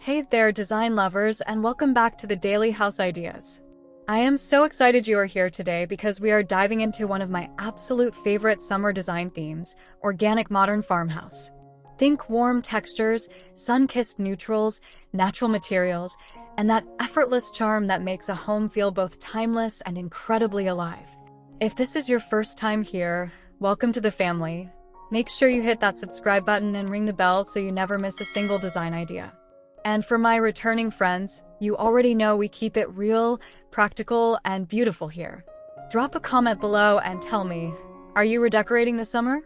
Hey there, design lovers, and welcome back to the Daily House Ideas. I am so excited you are here today because we are diving into one of my absolute favorite summer design themes, Organic Modern Farmhouse. Think warm textures, sun-kissed neutrals, natural materials, and that effortless charm that makes a home feel both timeless and incredibly alive. If this is your first time here, welcome to the family. Make sure you hit that subscribe button and ring the bell so you never miss a single design idea. And for my returning friends, you already know we keep it real, practical, and beautiful here. Drop a comment below and tell me, are you redecorating this summer?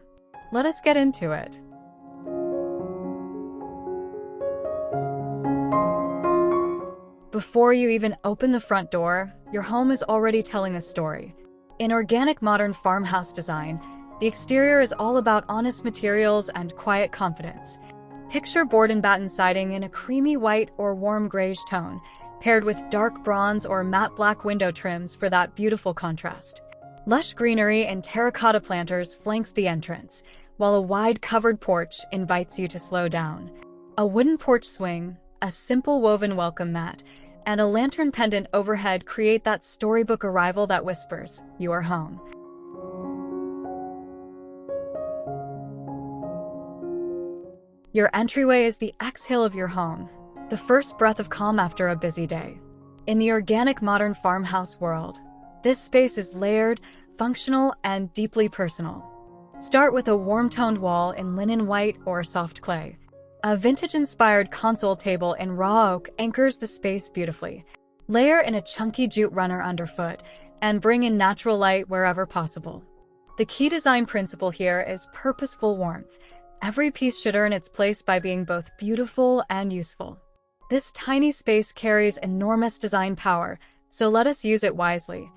Let us get into it. Before you even open the front door, your home is already telling a story. In Organic Modern Farmhouse design, the exterior is all about honest materials and quiet confidence. Picture board and batten siding in a creamy white or warm grayish tone, paired with dark bronze or matte black window trims for that beautiful contrast. Lush greenery and terracotta planters flanks the entrance, while a wide covered porch invites you to slow down. A wooden porch swing, a simple woven welcome mat, and a lantern pendant overhead create that storybook arrival that whispers, "You are home." Your entryway is the exhale of your home, the first breath of calm after a busy day. In the Organic Modern Farmhouse world, this space is layered, functional, and deeply personal. Start with a warm-toned wall in linen white or soft clay. A vintage-inspired console table in raw oak anchors the space beautifully. Layer in a chunky jute runner underfoot, and bring in natural light wherever possible. The key design principle here is purposeful warmth. Every piece should earn its place by being both beautiful and useful. This tiny space carries enormous design power, so let us use it wisely.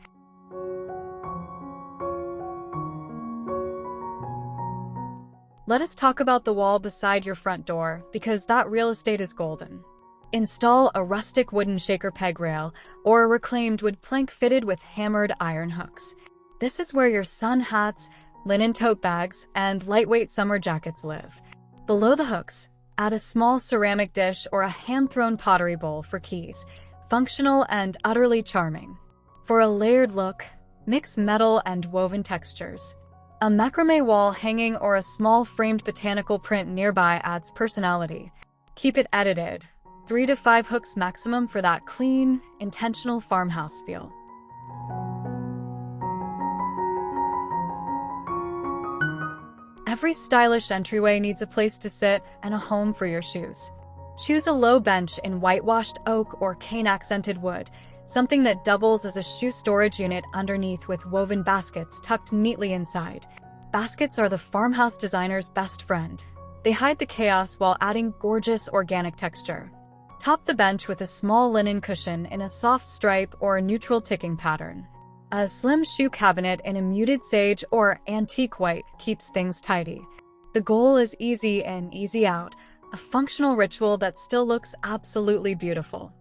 Let us talk about the wall beside your front door, because that real estate is golden. Install a rustic wooden shaker peg rail or a reclaimed wood plank fitted with hammered iron hooks. This is where your sun hats, linen tote bags, and lightweight summer jackets live. Below the hooks, add a small ceramic dish or a hand-thrown pottery bowl for keys, functional and utterly charming. For a layered look, mix metal and woven textures. A macrame wall hanging or a small framed botanical print nearby adds personality. Keep it edited, 3 to 5 hooks maximum for that clean, intentional farmhouse feel. Every stylish entryway needs a place to sit and a home for your shoes. Choose a low bench in whitewashed oak or cane-accented wood, something that doubles as a shoe storage unit underneath with woven baskets tucked neatly inside. Baskets are the farmhouse designer's best friend. They hide the chaos while adding gorgeous organic texture. Top the bench with a small linen cushion in a soft stripe or a neutral ticking pattern. A slim shoe cabinet in a muted sage or antique white keeps things tidy. The goal is easy in, easy out, a functional ritual that still looks absolutely beautiful.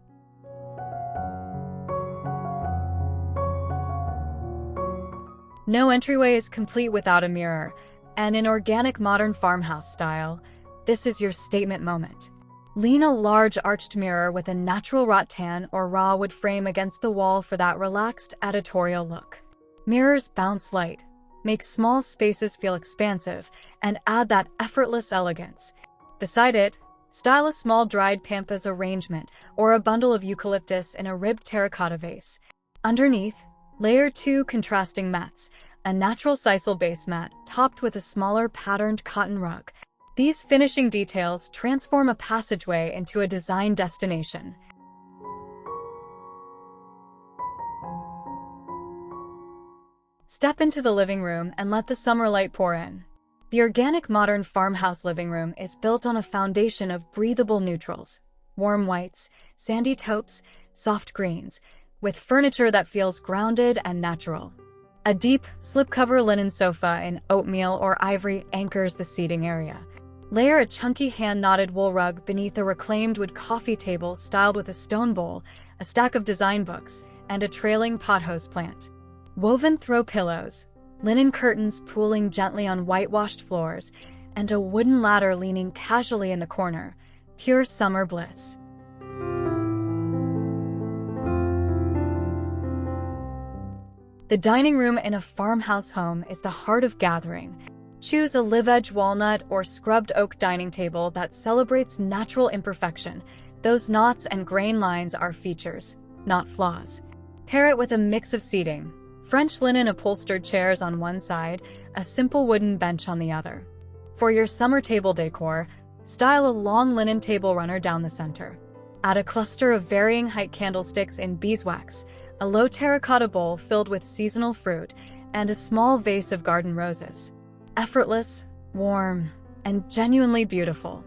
No entryway is complete without a mirror, and in Organic Modern Farmhouse style, this is your statement moment. Lean a large arched mirror with a natural rattan or raw wood frame against the wall for that relaxed editorial look. Mirrors bounce light, make small spaces feel expansive, and add that effortless elegance. Beside it, style a small dried pampas arrangement or a bundle of eucalyptus in a ribbed terracotta vase. Underneath, layer 2 contrasting mats, a natural sisal base mat topped with a smaller patterned cotton rug. These finishing details transform a passageway into a design destination. Step into the living room and let the summer light pour in. The Organic Modern Farmhouse living room is built on a foundation of breathable neutrals, warm whites, sandy taupes, soft greens, with furniture that feels grounded and natural. A deep, slipcover linen sofa in oatmeal or ivory anchors the seating area. Layer a chunky hand-knotted wool rug beneath a reclaimed wood coffee table styled with a stone bowl, a stack of design books, and a trailing pothose plant. Woven throw pillows, linen curtains pooling gently on whitewashed floors, and a wooden ladder leaning casually in the corner. Pure summer bliss. The dining room in a farmhouse home is the heart of gathering. Choose a live-edge walnut or scrubbed oak dining table that celebrates natural imperfection. Those knots and grain lines are features, not flaws. Pair it with a mix of seating. French linen upholstered chairs on one side, a simple wooden bench on the other. For your summer table decor, style a long linen table runner down the center. Add a cluster of varying height candlesticks in beeswax, a low terracotta bowl filled with seasonal fruit, and a small vase of garden roses. Effortless, warm, and genuinely beautiful.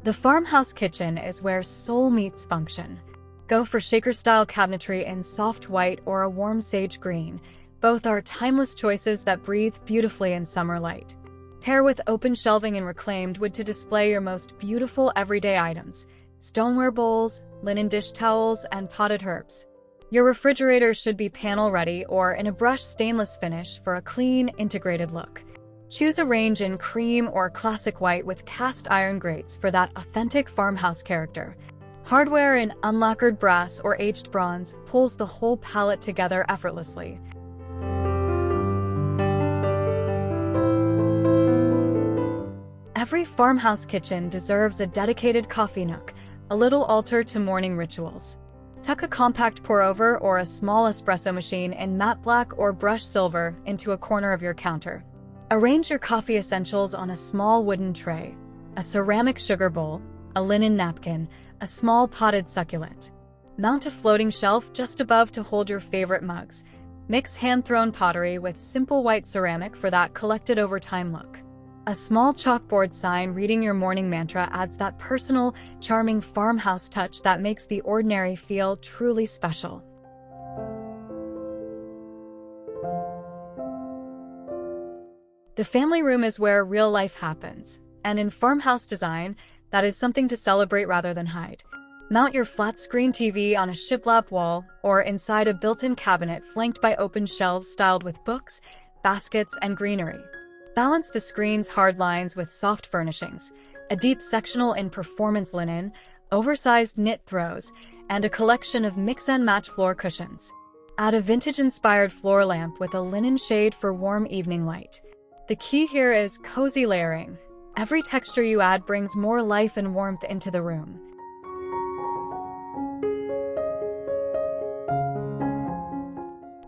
The farmhouse kitchen is where soul meets function. Go for shaker-style cabinetry in soft white or a warm sage green. Both are timeless choices that breathe beautifully in summer light. Pair with open shelving in reclaimed wood to display your most beautiful everyday items: stoneware bowls, linen dish towels, and potted herbs. Your refrigerator should be panel-ready or in a brushed stainless finish for a clean, integrated look. Choose a range in cream or classic white with cast iron grates for that authentic farmhouse character. Hardware in unlacquered brass or aged bronze pulls the whole palette together effortlessly. Every farmhouse kitchen deserves a dedicated coffee nook, a little altar to morning rituals. Tuck a compact pour-over or a small espresso machine in matte black or brushed silver into a corner of your counter. Arrange your coffee essentials on a small wooden tray: a ceramic sugar bowl, a linen napkin, a small potted succulent. Mount a floating shelf just above to hold your favorite mugs. Mix hand-thrown pottery with simple white ceramic for that collected-over-time look. A small chalkboard sign reading your morning mantra adds that personal, charming farmhouse touch that makes the ordinary feel truly special. The family room is where real life happens, and in farmhouse design, that is something to celebrate rather than hide. Mount your flat-screen TV on a shiplap wall or inside a built-in cabinet flanked by open shelves styled with books, baskets, and greenery. Balance the screen's hard lines with soft furnishings: a deep sectional in performance linen, oversized knit throws, and a collection of mix-and-match floor cushions. Add a vintage-inspired floor lamp with a linen shade for warm evening light. The key here is cozy layering. Every texture you add brings more life and warmth into the room.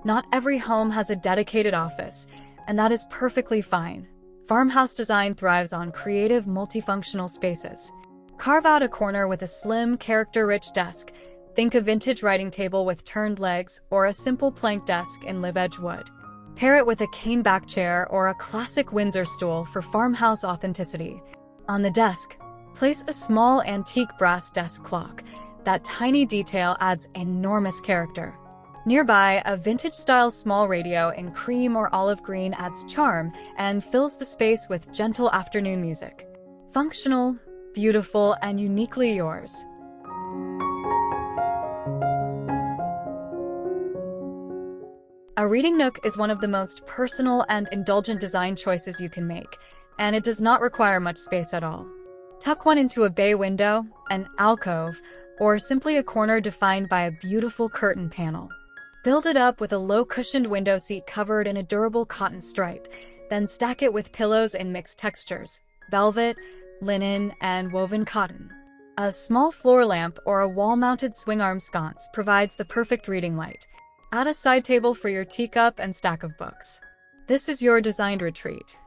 Not every home has a dedicated office, and that is perfectly fine. Farmhouse design thrives on creative, multifunctional spaces. Carve out a corner with a slim, character-rich desk. Think a vintage writing table with turned legs or a simple plank desk in live-edge wood. Pair it with a cane-back chair or a classic Windsor stool for farmhouse authenticity. On the desk, place a small antique brass desk clock. That tiny detail adds enormous character. Nearby, a vintage-style small radio in cream or olive green adds charm and fills the space with gentle afternoon music. Functional, beautiful, and uniquely yours. A reading nook is one of the most personal and indulgent design choices you can make, and it does not require much space at all. Tuck one into a bay window, an alcove, or simply a corner defined by a beautiful curtain panel. Build it up with a low-cushioned window seat covered in a durable cotton stripe, then stack it with pillows in mixed textures: velvet, linen, and woven cotton. A small floor lamp or a wall-mounted swing-arm sconce provides the perfect reading light. Add a side table for your teacup and stack of books. This is your designed retreat.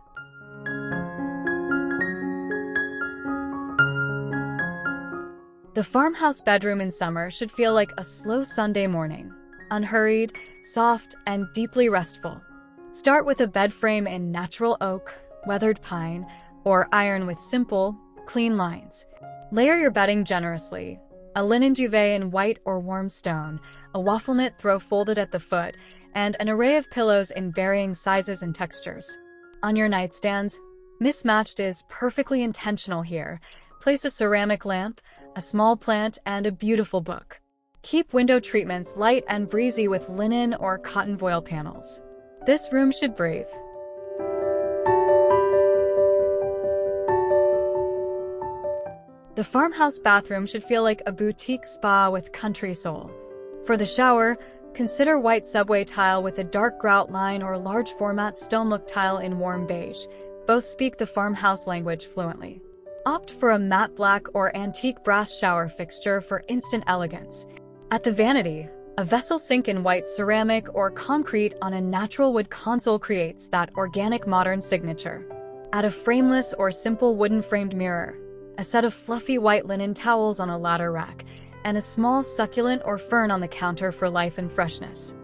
The farmhouse bedroom in summer should feel like a slow Sunday morning. Unhurried, soft, and deeply restful. Start with a bed frame in natural oak, weathered pine, or iron with simple, clean lines. Layer your bedding generously: a linen duvet in white or warm stone, a waffle knit throw folded at the foot, and an array of pillows in varying sizes and textures. On your nightstands, mismatched is perfectly intentional here. Place a ceramic lamp, a small plant, and a beautiful book. Keep window treatments light and breezy with linen or cotton voile panels. This room should breathe. The farmhouse bathroom should feel like a boutique spa with country soul. For the shower, consider white subway tile with a dark grout line or large format stone look tile in warm beige. Both speak the farmhouse language fluently. Opt for a matte black or antique brass shower fixture for instant elegance. At the vanity, a vessel sink in white ceramic or concrete on a natural wood console creates that organic modern signature. Add a frameless or simple wooden framed mirror, a set of fluffy white linen towels on a ladder rack, and a small succulent or fern on the counter for life and freshness.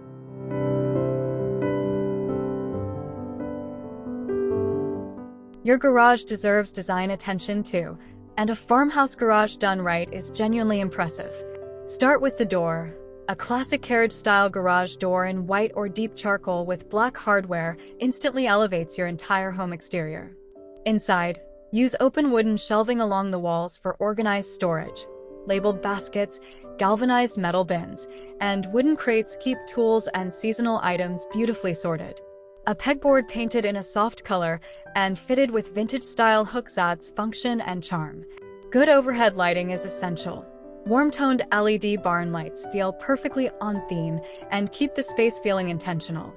Your garage deserves design attention too, and a farmhouse garage done right is genuinely impressive. Start with the door. A classic carriage-style garage door in white or deep charcoal with black hardware instantly elevates your entire home exterior. Inside, use open wooden shelving along the walls for organized storage. Labeled baskets, galvanized metal bins, and wooden crates keep tools and seasonal items beautifully sorted. A pegboard painted in a soft color and fitted with vintage-style hooks adds function and charm. Good overhead lighting is essential. Warm-toned LED barn lights feel perfectly on theme and keep the space feeling intentional.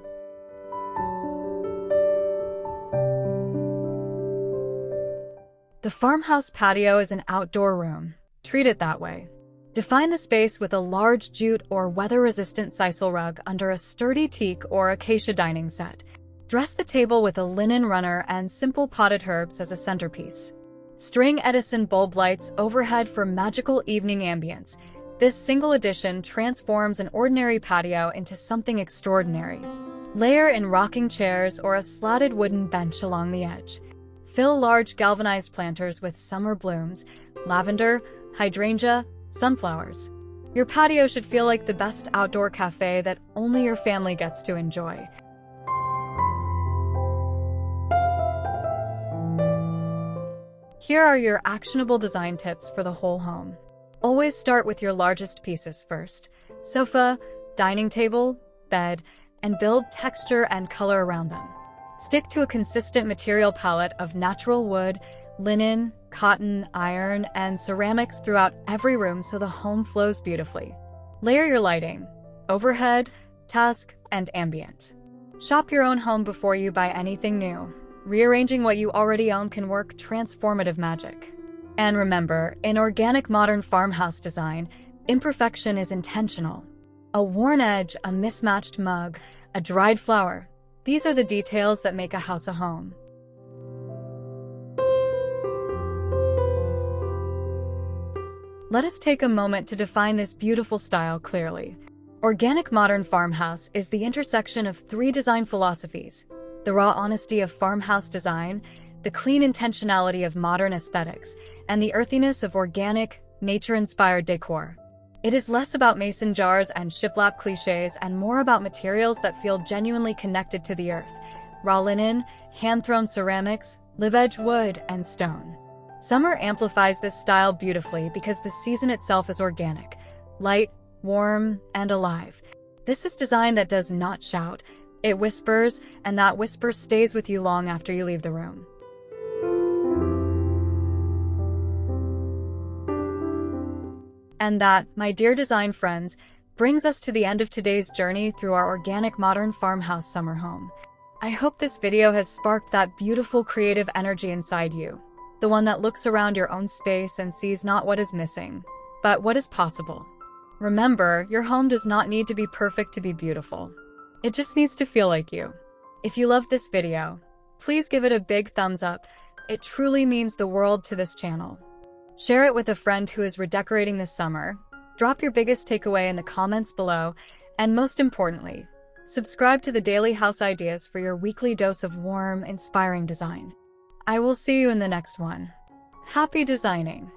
The farmhouse patio is an outdoor room. Treat it that way. Define the space with a large jute or weather-resistant sisal rug under a sturdy teak or acacia dining set. Dress the table with a linen runner and simple potted herbs as a centerpiece. String Edison bulb lights overhead for magical evening ambience. This single addition transforms an ordinary patio into something extraordinary. Layer in rocking chairs or a slatted wooden bench along the edge. Fill large galvanized planters with summer blooms, lavender, hydrangea, sunflowers. Your patio should feel like the best outdoor cafe that only your family gets to enjoy. Here are your actionable design tips for the whole home. Always start with your largest pieces first: sofa, dining table, bed, and build texture and color around them. Stick to a consistent material palette of natural wood, linen, cotton, iron, and ceramics throughout every room so the home flows beautifully. Layer your lighting: overhead, task, and ambient. Shop your own home before you buy anything new. Rearranging what you already own can work transformative magic. And remember, in organic modern farmhouse design, imperfection is intentional. A worn edge, a mismatched mug, a dried flower. These are the details that make a house a home. Let us take a moment to define this beautiful style clearly. Organic modern farmhouse is the intersection of three design philosophies: the raw honesty of farmhouse design, the clean intentionality of modern aesthetics, and the earthiness of organic, nature-inspired decor. It is less about mason jars and shiplap cliches and more about materials that feel genuinely connected to the earth: raw linen, hand-thrown ceramics, live-edge wood, and stone. Summer amplifies this style beautifully because the season itself is organic, light, warm, and alive. This is design that does not shout. It whispers, and that whisper stays with you long after you leave the room. And that, my dear design friends, brings us to the end of today's journey through our organic modern farmhouse summer home. I hope this video has sparked that beautiful creative energy inside you, the one that looks around your own space and sees not what is missing, but what is possible. Remember, your home does not need to be perfect to be beautiful. It just needs to feel like you. If you loved this video, please give it a big thumbs up. It truly means the world to this channel. Share it with a friend who is redecorating this summer. Drop your biggest takeaway in the comments below. And most importantly, subscribe to the Daily House Ideas for your weekly dose of warm, inspiring design. I will see you in the next one. Happy designing!